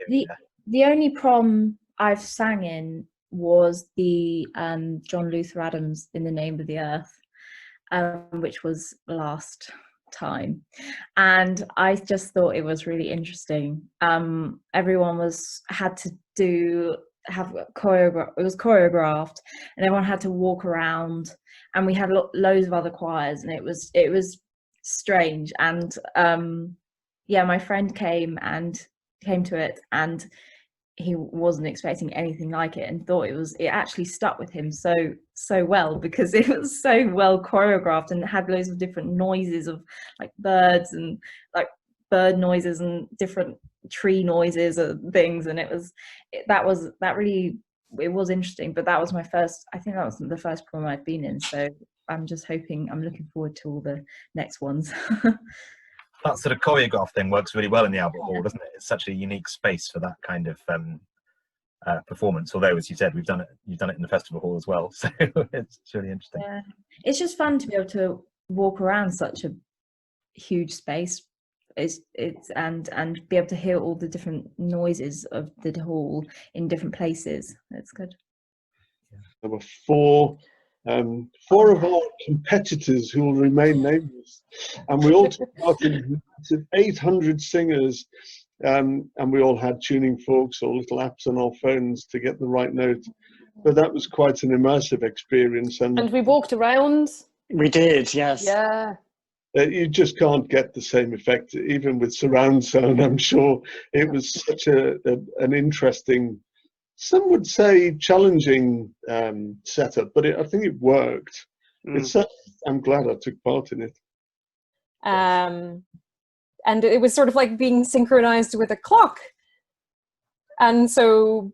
The the only prom I've sang in was the John Luther Adams "In the Name of the Earth," which was last time, and I just thought it was really interesting. Everyone had to have it was choreographed, and everyone had to walk around, and we had loads of other choirs, and it was strange. And yeah, my friend came to it, and he wasn't expecting anything like it, and thought it actually stuck with him so well, because it was so well choreographed, and it had loads of different noises of like birds, and like bird noises, and different tree noises and things, and it was interesting. But that was I think that was the first prom I'd been in, so I'm looking forward to all the next ones. That sort of choreograph thing works really well in the Albert Hall, doesn't it? It's such a unique space for that kind of performance. Although, as you said, you've done it in the festival hall as well, so it's really interesting. Yeah, it's just fun to be able to walk around such a huge space. And be able to hear all the different noises of the hall in different places. It's good. There were four of our competitors who will remain nameless, and we all took part in 800 singers, and we all had tuning forks or little apps on our phones to get the right note. But that was quite an immersive experience. And we walked around. We did, yes. Yeah. You just can't get the same effect, even with surround sound. I'm sure it was such an interesting, some would say challenging setup, but I think it worked. I'm glad I took part in it. And it was sort of like being synchronized with a clock. And so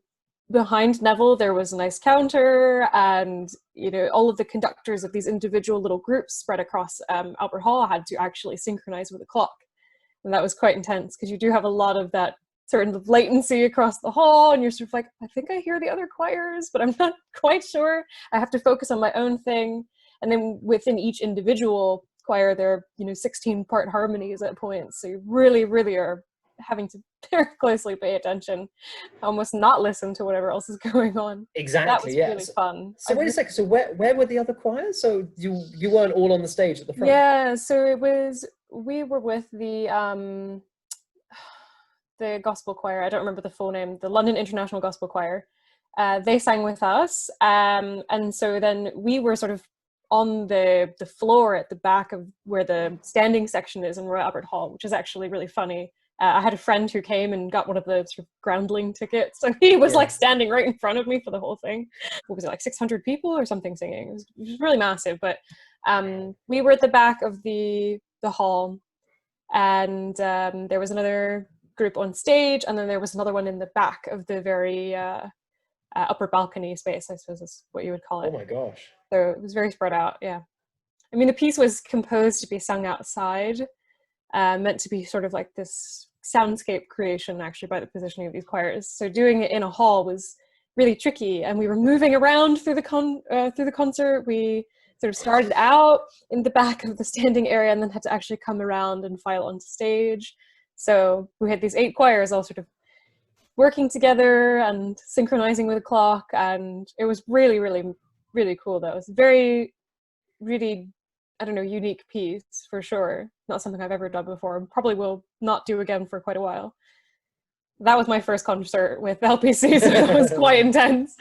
behind Neville, there was a nice counter, and all of the conductors of these individual little groups spread across Albert Hall had to actually synchronize with a clock. And that was quite intense, because you do have a lot of that sort of latency across the hall, and you're sort of like, I think I hear the other choirs, but I'm not quite sure. I have to focus on my own thing. And then within each individual choir, there are 16-part harmonies at points, so you really, really are having to very closely pay attention, almost not listen to whatever else is going on. Exactly. That was really fun. So wait a second. So where were the other choirs? So you weren't all on the stage at the front? Yeah. So we were with the gospel choir. I don't remember the full name. The London International Gospel Choir. They sang with us, and so then we were sort of on the floor at the back of where the standing section is in Royal Albert Hall, which is actually really funny. I had a friend who came and got one of the sort of groundling tickets, so he was like standing right in front of me for the whole thing. What was it, like 600 people or something singing? It was really massive. But we were at the back of the hall, and there was another group on stage, and then there was another one in the back of the very upper balcony space, I suppose is what you would call it. Oh my gosh. So it was very spread out, yeah. I mean, the piece was composed to be sung outside, meant to be sort of like this soundscape creation, actually, by the positioning of these choirs. So doing it in a hall was really tricky, and we were moving around through the concert. We sort of started out in the back of the standing area, and then had to actually come around and file onto stage. So we had these 8 choirs all sort of working together and synchronizing with the clock, and it was really, really, really cool. That was very, really, I don't know, unique piece for sure. Not something I've ever done before, and probably will not do again for quite a while. That was my first concert with LPC, so that was quite intense.